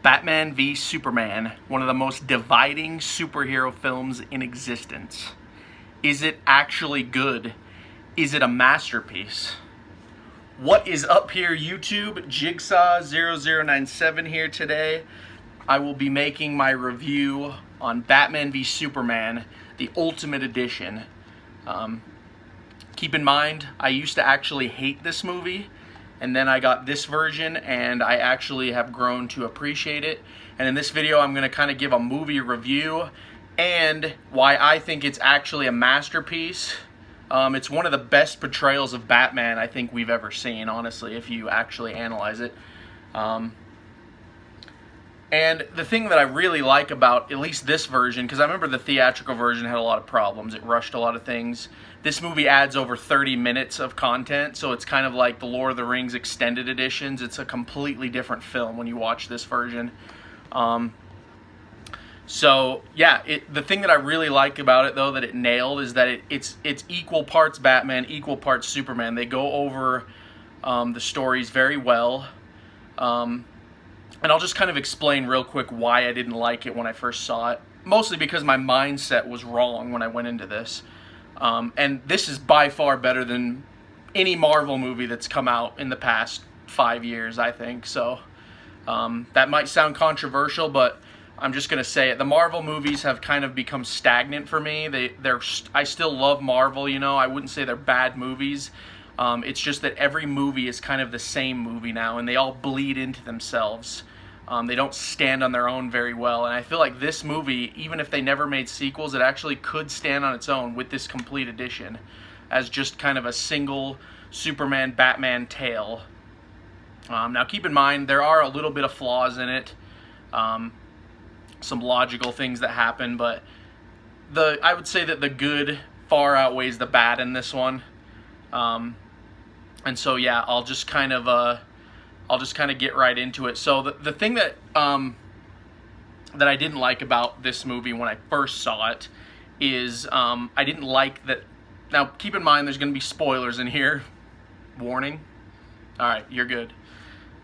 Batman v Superman, one of the most dividing superhero films in existence. Is it actually good? Is it a masterpiece? What is up here, YouTube? Jigsaw0097 here today. I will be making my review on Batman v Superman, the Ultimate Edition. Keep in mind, I used to actually hate this movie, and then I got this version, and I actually have grown to appreciate it. And in this video, I'm going to kind of give a movie review and why I think it's actually a masterpiece. It's one of the best portrayals of Batman I think we've ever seen, honestly, if you actually analyze it. And the thing that I really like about at least this version, because I remember the theatrical version had a lot of problems. It rushed a lot of things. This movie adds over 30 minutes of content, so it's kind of like the Lord of the Rings extended editions. It's a completely different film when you watch this version. So yeah, the thing that I really like about it, though, that it nailed is that it's equal parts Batman, equal parts Superman. They go over the stories very well. And I'll just kind of explain real quick why I didn't like it when I first saw it. Mostly because my mindset was wrong when I went into this. And this is by far better than any Marvel movie that's come out in the past 5 years, I think. So that might sound controversial, but I'm just going to say it. The Marvel movies have kind of become stagnant for me. I still love Marvel, you know. I wouldn't say they're bad movies. It's just that every movie is kind of the same movie now, and they all bleed into themselves. They don't stand on their own very well, and I feel like this movie, even if they never made sequels, it actually could stand on its own with this complete edition as just kind of a single Superman-Batman tale. Now keep in mind, there are a little bit of flaws in it, some logical things that happen, but I would say that the good far outweighs the bad in this one. And so yeah, I'll just kind of get right into it. So the thing that that I didn't like about this movie when I first saw it is I didn't like that. Now keep in mind, there's going to be spoilers in here. Warning. All right, you're good.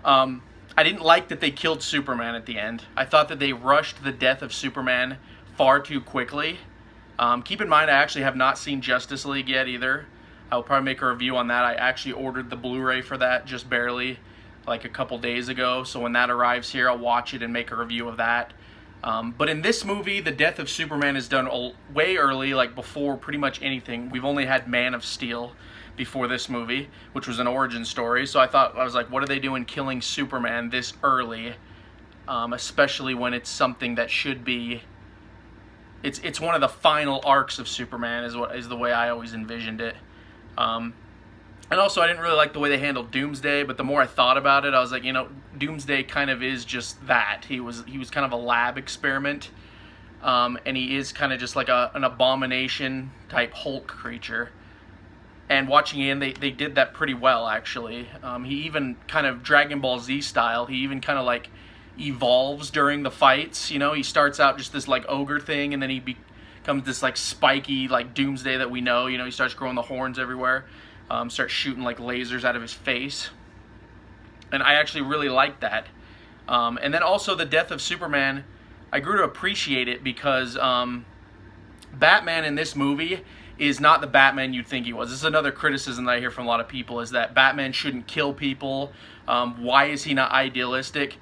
I didn't like that they killed Superman at the end. I thought that they rushed the death of Superman far too quickly. Keep in mind, I actually have not seen Justice League yet either. I'll probably make a review on that. I actually ordered the Blu-ray for that just barely, like a couple days ago. So when that arrives here, I'll watch it and make a review of that. But in this movie, the death of Superman is done way early, like before pretty much anything. We've only had Man of Steel before this movie, which was an origin story. So I was like, what are they doing killing Superman this early? Especially when it's something that should be... It's one of the final arcs of Superman is the way I always envisioned it. And also, I didn't really like the way they handled Doomsday, but the more I thought about it, I was like, you know, Doomsday kind of is just that. He was kind of a lab experiment, and he is kind of just like an abomination type Hulk creature. And watching in, they did that pretty well, actually. He even kind of Dragon Ball Z style, he even kind of like evolves during the fights. You know, he starts out just this like ogre thing, and then he becomes this like spiky like Doomsday that we know. You know, he starts growing the horns everywhere, starts shooting like lasers out of his face, and I actually really liked that. And then also the death of Superman, I grew to appreciate it because Batman in this movie is not the Batman you'd think he was. This is another criticism that I hear from a lot of people, is that Batman shouldn't kill people. Why is he not idealistic?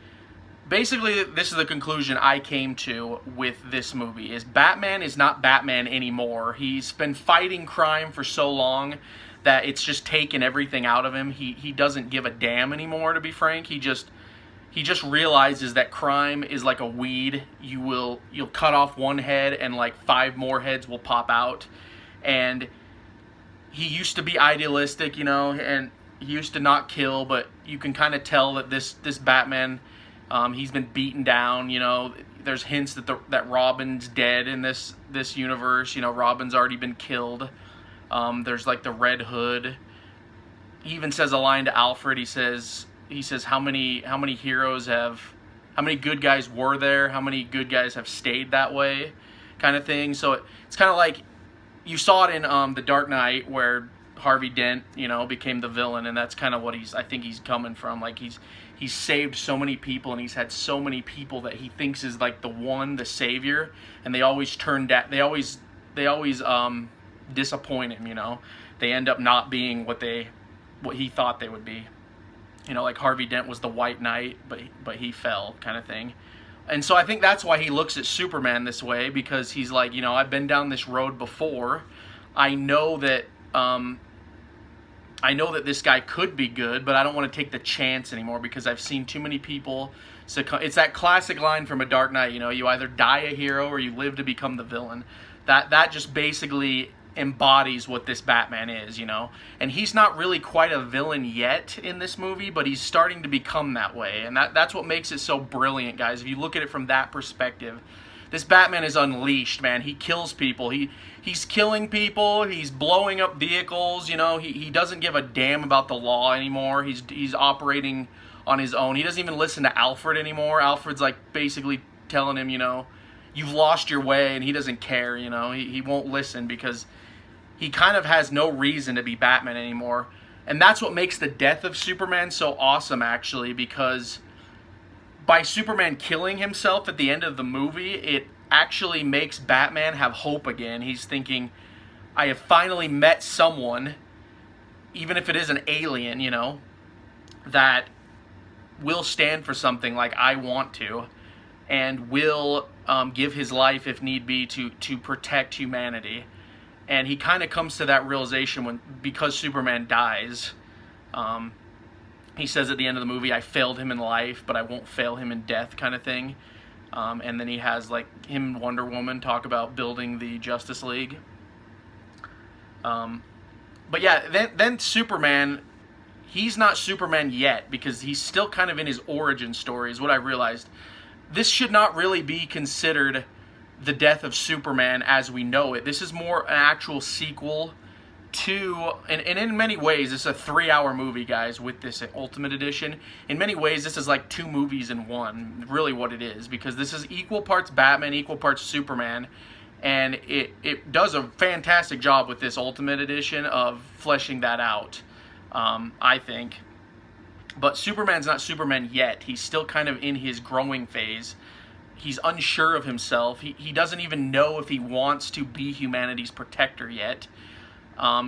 Basically, this is the conclusion I came to with this movie, is Batman is not Batman anymore. He's been fighting crime for so long that it's just taken everything out of him. He doesn't give a damn anymore, to be frank. He just realizes that crime is like a weed. You'll cut off one head and like 5 more heads will pop out. And he used to be idealistic, you know, and he used to not kill, but you can kind of tell that this Batman... he's been beaten down, you know. There's hints that Robin's dead in this universe. You know, Robin's already been killed. There's like the Red Hood. He even says a line to Alfred. He says how many good guys were there? How many good guys have stayed that way? Kind of thing. So it's kind of like you saw it in The Dark Knight, where Harvey Dent, you know, became the villain, and that's kind of what I think he's coming from. Like he's saved so many people, and he's had so many people that he thinks is like the savior, and they always they always disappoint him, you know. They end up not being what he thought they would be. You know, like Harvey Dent was the White Knight, but he fell, kind of thing. And so I think that's why he looks at Superman this way, because he's like, you know, I've been down this road before. I know that this guy could be good, but I don't want to take the chance anymore because I've seen too many people succumb. It's that classic line from A Dark Knight, you know, you either die a hero or you live to become the villain. That just basically embodies what this Batman is, you know. And he's not really quite a villain yet in this movie, but he's starting to become that way. And that's what makes it so brilliant, guys. If you look at it from that perspective, this Batman is unleashed, man. He kills people. He's killing people. He's blowing up vehicles, you know. He doesn't give a damn about the law anymore. He's operating on his own. He doesn't even listen to Alfred anymore. Alfred's like basically telling him, you know, you've lost your way, and he doesn't care, you know. He won't listen because he kind of has no reason to be Batman anymore. And that's what makes the death of Superman so awesome, actually, because by Superman killing himself at the end of the movie, it actually makes Batman have hope again. He's thinking, I have finally met someone, even if it is an alien, you know, that will stand for something like I want to, and will give his life, if need be, to protect humanity. And he kind of comes to that realization because Superman dies. He says at the end of the movie, I failed him in life, but I won't fail him in death, kind of thing. And then he has, like, him and Wonder Woman talk about building the Justice League. But yeah, then Superman, he's not Superman yet, because he's still kind of in his origin story, is what I realized. This should not really be considered the death of Superman as we know it. This is more an actual sequel to, and in many ways, it's a 3-hour movie, guys, with this Ultimate Edition. In many ways, this is like 2 movies in one, really what it is, because this is equal parts Batman, equal parts Superman, and it does a fantastic job with this Ultimate Edition of fleshing that out, I think. But Superman's not Superman yet. He's still kind of in his growing phase. He's unsure of himself. He doesn't even know if he wants to be humanity's protector yet.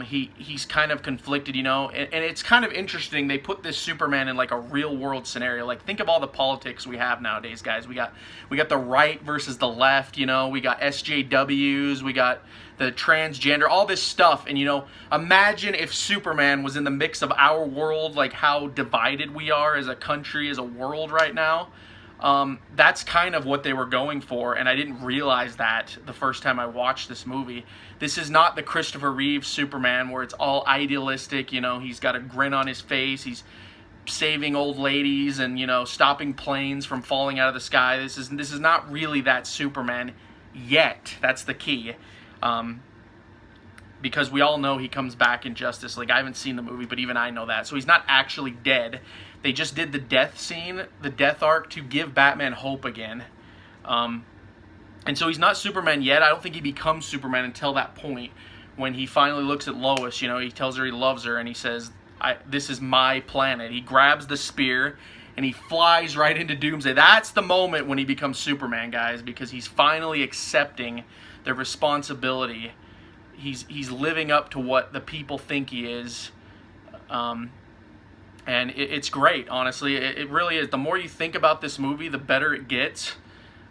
He's kind of conflicted, you know, and it's kind of interesting. They put this Superman in like a real world scenario. Like, think of all the politics we have nowadays, guys. We got the right versus the left, you know. We got SJWs, we got the transgender, all this stuff. And, you know, imagine if Superman was in the mix of our world, like how divided we are as a country, as a world right now. That's kind of what they were going for, and I didn't realize that the first time I watched this movie. This is not the Christopher Reeve Superman where it's all idealistic, you know, he's got a grin on his face, he's saving old ladies and, you know, stopping planes from falling out of the sky. This is not really that Superman yet. That's the key. Because we all know he comes back in Justice League. I haven't seen the movie, but even I know that. So he's not actually dead. They just did the death scene, the death arc, to give Batman hope again. And so he's not Superman yet. I don't think he becomes Superman until that point when he finally looks at Lois. You know, he tells her he loves her, and he says, this is my planet. He grabs the spear, and he flies right into Doomsday. That's the moment when he becomes Superman, guys, because he's finally accepting the responsibility. He's living up to what the people think he is. And it's great, honestly. It really is. The more you think about this movie, the better it gets.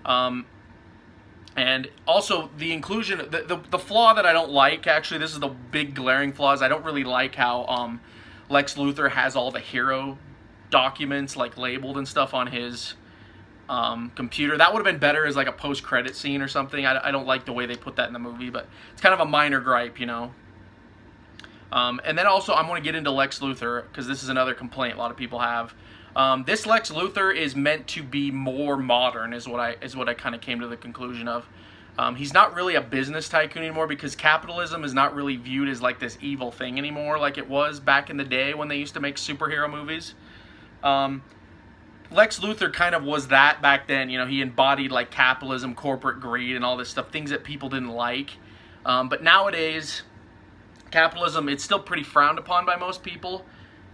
And also, the inclusion, the flaw that I don't like, actually, this is the big glaring flaws. I don't really like how Lex Luthor has all the hero documents, like, labeled and stuff on his computer. That would have been better as, like, a post-credit scene or something. I don't like the way they put that in the movie, but it's kind of a minor gripe, you know. And then also, I'm going to get into Lex Luthor, because this is another complaint a lot of people have. This Lex Luthor is meant to be more modern, is what I kind of came to the conclusion of. He's not really a business tycoon anymore, because capitalism is not really viewed as like this evil thing anymore, like it was back in the day when they used to make superhero movies. Lex Luthor kind of was that back then. You know, he embodied like capitalism, corporate greed, and all this stuff, things that people didn't like. But nowadays, capitalism, it's still pretty frowned upon by most people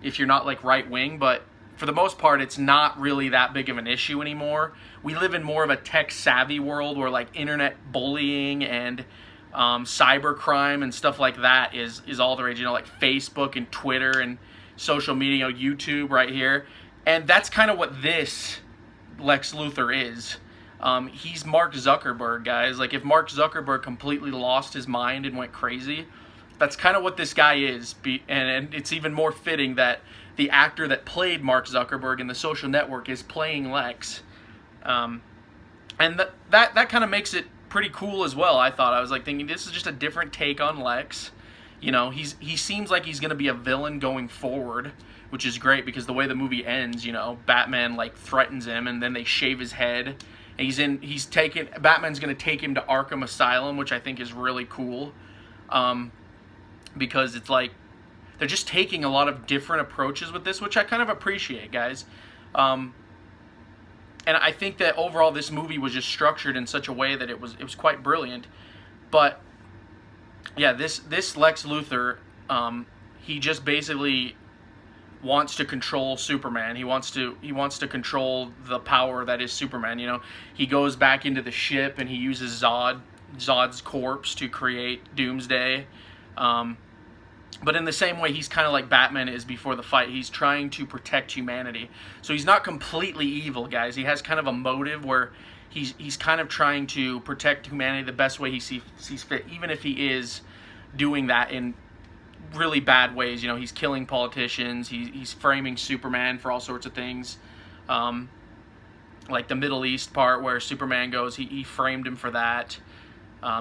if you're not like right wing, but for the most part, it's not really that big of an issue anymore. We live in more of a tech savvy world where like internet bullying and cyber crime and stuff like that is all the rage. You know, like Facebook and Twitter and social media, you know, YouTube right here. And that's kind of what this Lex Luthor is. He's Mark Zuckerberg, guys. Like, if Mark Zuckerberg completely lost his mind and went crazy, that's kind of what this guy is. And it's even more fitting that the actor that played Mark Zuckerberg in The Social Network is playing Lex. And that kind of makes it pretty cool as well, I thought. I was like thinking, this is just a different take on Lex. You know, he seems like he's going to be a villain going forward, which is great because the way the movie ends, you know, Batman like threatens him and then they shave his head. And Batman's going to take him to Arkham Asylum, which I think is really cool. Because it's like they're just taking a lot of different approaches with this, which I kind of appreciate, guys. And I think that overall this movie was just structured in such a way that it was quite brilliant. But yeah, this Lex Luthor, he just basically wants to control Superman. He wants to control the power that is Superman. You know, he goes back into the ship and he uses Zod's corpse to create Doomsday. But in the same way, he's kind of like Batman is before the fight. He's trying to protect humanity. So he's not completely evil, guys. He has kind of a motive where he's kind of trying to protect humanity the best way he sees fit, even if he is doing that in really bad ways. You know, he's killing politicians. He's framing Superman for all sorts of things. Like the Middle East part where Superman goes, he framed him for that.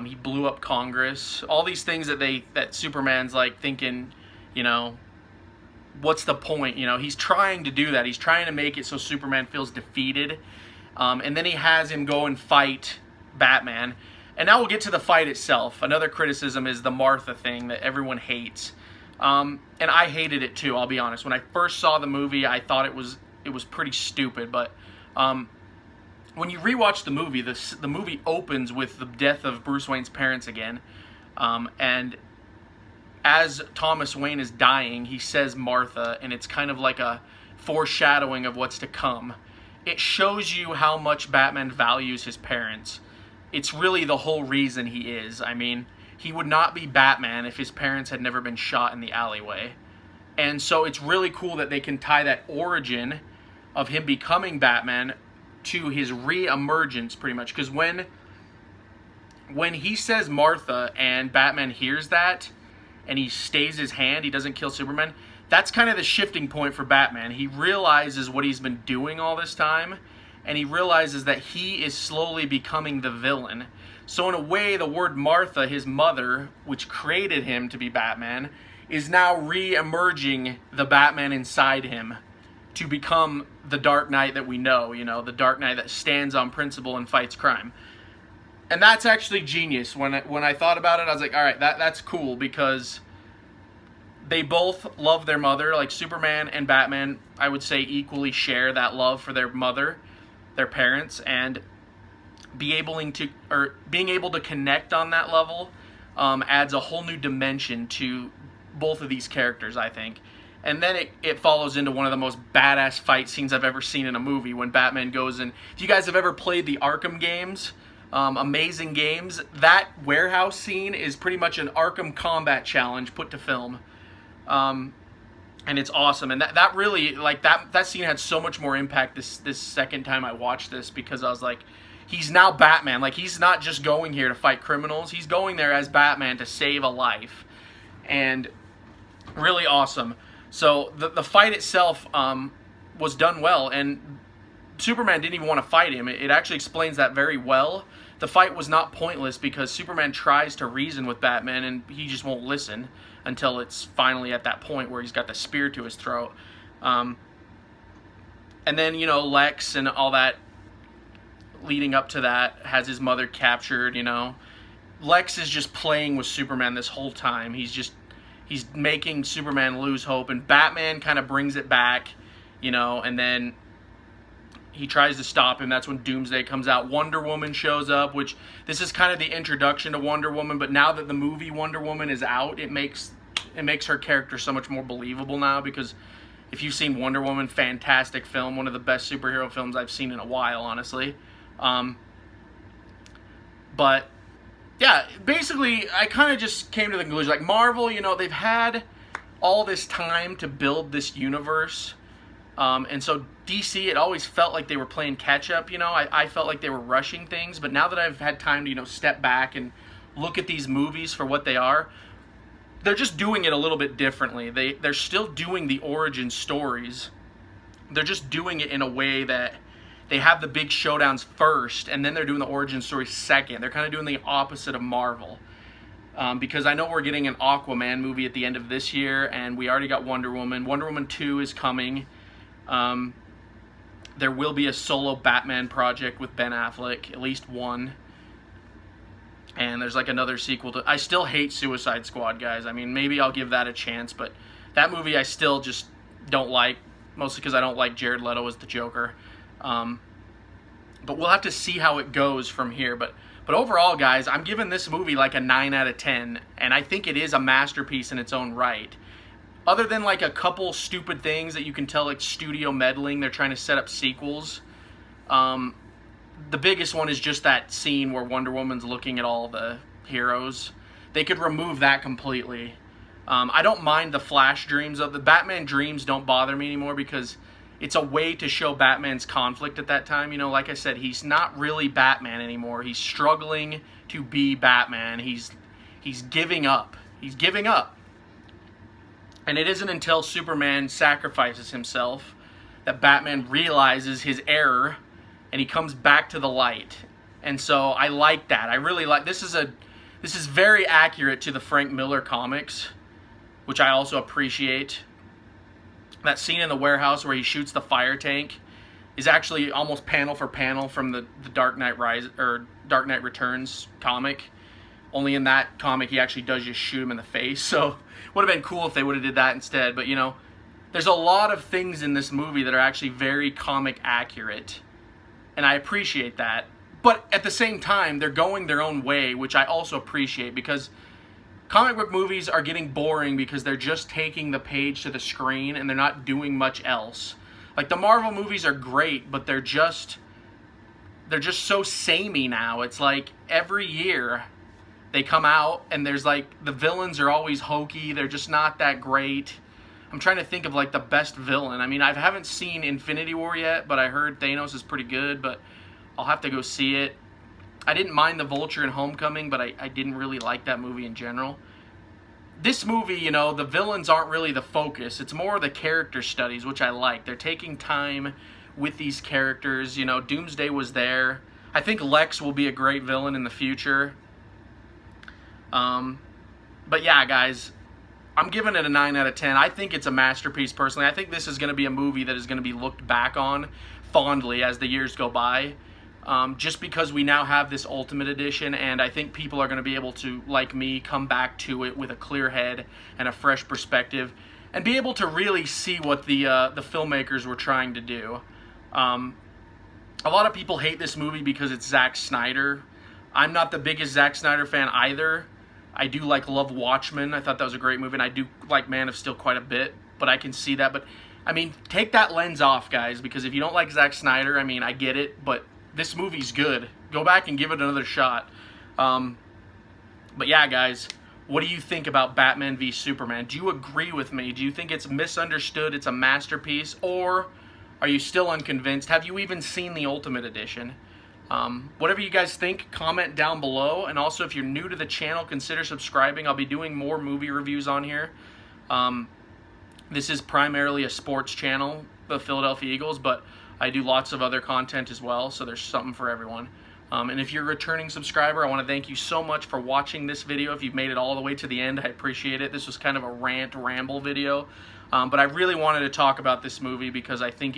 He blew up Congress. All these things that Superman's like thinking, you know, what's the point? You know, he's trying to do that. He's trying to make it so Superman feels defeated. And then he has him go and fight Batman. And now we'll get to the fight itself. Another criticism is the Martha thing that everyone hates. And I hated it too, I'll be honest. When I first saw the movie, I thought it was pretty stupid. But when you rewatch the movie, the movie opens with the death of Bruce Wayne's parents again. And as Thomas Wayne is dying, he says Martha, and it's kind of like a foreshadowing of what's to come. It shows you how much Batman values his parents. It's really the whole reason he is. I mean, he would not be Batman if his parents had never been shot in the alleyway. And so it's really cool that they can tie that origin of him becoming Batman to his re-emergence, pretty much. Because when he says Martha and Batman hears that and he stays his hand, he doesn't kill Superman, that's kind of the shifting point for Batman. He realizes what he's been doing all this time, and he realizes that he is slowly becoming the villain. So in a way, the word Martha, his mother, which created him to be Batman, is now re-emerging the Batman inside him to become the Dark Knight that we know, you know, the Dark Knight that stands on principle and fights crime. And that's actually genius. When I thought about it, I was like, all right, that's cool, because they both love their mother. Like Superman and Batman, I would say, equally share that love for their mother, their parents, and being able to connect on that level adds a whole new dimension to both of these characters, I think. And then it follows into one of the most badass fight scenes I've ever seen in a movie when Batman goes in. If you guys have ever played the Arkham games, amazing games, that warehouse scene is pretty much an Arkham Combat Challenge put to film. And it's awesome. And that really, like, that scene had so much more impact this second time I watched this, because I was like, he's now Batman. Like, he's not just going here to fight criminals. He's going there as Batman to save a life. And really awesome. So the fight itself was done well, and Superman didn't even want to fight him. It actually explains that very well. The fight was not pointless because Superman tries to reason with Batman, and he just won't listen until it's finally at that point where he's got the spear to his throat. And then, you know, Lex and all that leading up to that has his mother captured, you know. Lex is just playing with Superman this whole time. He's making Superman lose hope, and Batman kind of brings it back, you know, and then he tries to stop him. That's when Doomsday comes out. Wonder Woman shows up, which this is kind of the introduction to Wonder Woman, but now that the movie Wonder Woman is out, it makes it makes her character so much more believable now, because if you've seen Wonder Woman, fantastic film, one of the best superhero films I've seen in a while, honestly. But yeah, basically, I kind of just came to the conclusion, like, Marvel, you know, they've had all this time to build this universe, and so DC, it always felt like they were playing catch-up, you know. I felt like they were rushing things, but now that I've had time to, you know, step back and look at these movies for what they are, they're just doing it a little bit differently. They're still doing the origin stories. They're just doing it in a way that they have the big showdowns first, and then they're doing the origin story second. They're kind of doing the opposite of Marvel. Because I know we're getting an Aquaman movie at the end of this year, and we already got Wonder Woman. Wonder Woman 2 is coming. There will be a solo Batman project with Ben Affleck, at least one. And there's like another sequel to... I still hate Suicide Squad, guys. I mean, maybe I'll give that a chance, but that movie I still just don't like, mostly because I don't like Jared Leto as the Joker. But we'll have to see how it goes from here. But overall, guys, I'm giving this movie like a 9 out of 10, and I think it is a masterpiece in its own right. Other than like a couple stupid things that you can tell, like studio meddling, they're trying to set up sequels. The biggest one is just that scene where Wonder Woman's looking at all the heroes. They could remove that completely. I don't mind the Flash dreams. The Batman dreams don't bother me anymore, because it's a way to show Batman's conflict at that time. You know, like I said, he's not really Batman anymore. He's struggling to be Batman. He's giving up. He's giving up. And it isn't until Superman sacrifices himself that Batman realizes his error, and he comes back to the light. And so I like that. I really like... This is very accurate to the Frank Miller comics, which I also appreciate. That scene in the warehouse where he shoots the fire tank is actually almost panel for panel from the Dark Knight Dark Knight Returns comic. Only in that comic he actually does just shoot him in the face. So would have been cool if they would have did that instead. But you know, there's a lot of things in this movie that are actually very comic accurate, and I appreciate that. But at the same time, they're going their own way, which I also appreciate, because comic book movies are getting boring because they're just taking the page to the screen and they're not doing much else. Like, the Marvel movies are great, but they're just so samey now. It's like every year they come out and there's like, the villains are always hokey. They're just not that great. I'm trying to think of like the best villain. I mean, I haven't seen Infinity War yet, but I heard Thanos is pretty good, but I'll have to go see it. I didn't mind the Vulture in Homecoming, but I didn't really like that movie in general. This movie, you know, the villains aren't really the focus. It's more the character studies, which I like. They're taking time with these characters. You know, Doomsday was there. I think Lex will be a great villain in the future. But yeah, guys, I'm giving it a 9 out of 10. I think it's a masterpiece, personally. I think this is going to be a movie that is going to be looked back on fondly as the years go by. Just because we now have this Ultimate Edition, and I think people are going to be able to, like me, come back to it with a clear head and a fresh perspective, and be able to really see what the filmmakers were trying to do. A lot of people hate this movie because it's Zack Snyder. I'm not the biggest Zack Snyder fan either. I do love Watchmen. I thought that was a great movie, and I do like Man of Steel quite a bit, but I can see that. But, I mean, take that lens off, guys, because if you don't like Zack Snyder, I mean, I get it, but this movie's good. Go back and give it another shot. But yeah, guys, what do you think about Batman v Superman? Do you agree with me? Do you think it's misunderstood, it's a masterpiece, or are you still unconvinced? Have you even seen the Ultimate Edition? Whatever you guys think, comment down below. And also, if you're new to the channel, consider subscribing. I'll be doing more movie reviews on here. This is primarily a sports channel, the Philadelphia Eagles, but I do lots of other content as well, so there's something for everyone. And if you're a returning subscriber, I want to thank you so much for watching this video. If you've made it all the way to the end, I appreciate it. This was kind of a ramble video, but I really wanted to talk about this movie because I think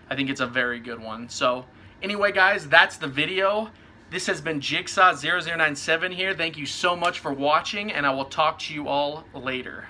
it's a very good one. So anyway, guys, that's the video. This has been Jigsaw0097 here. Thank you so much for watching, and I will talk to you all later.